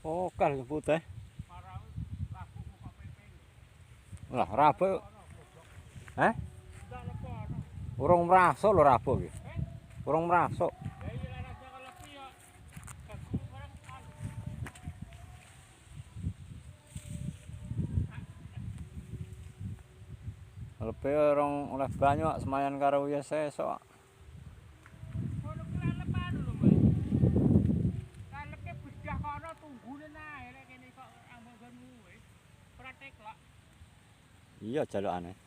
Oh, kal putih. Parang laku muka pepeng. Lah rapo. Heh? Ndak lepo ono. Urung mrasuk lho rapo iki. Eh? Urung mrasuk. Ya iya lah raja kalau ya ganggu barang anu. Lepe orang oleh banyak semayan karo wiyas esuk. Kono ki lalep anu lho, Mbak. Lalepe bedah kono tunggune nae lek kene kok ambon wis. Praktek kok. Iya jalukane.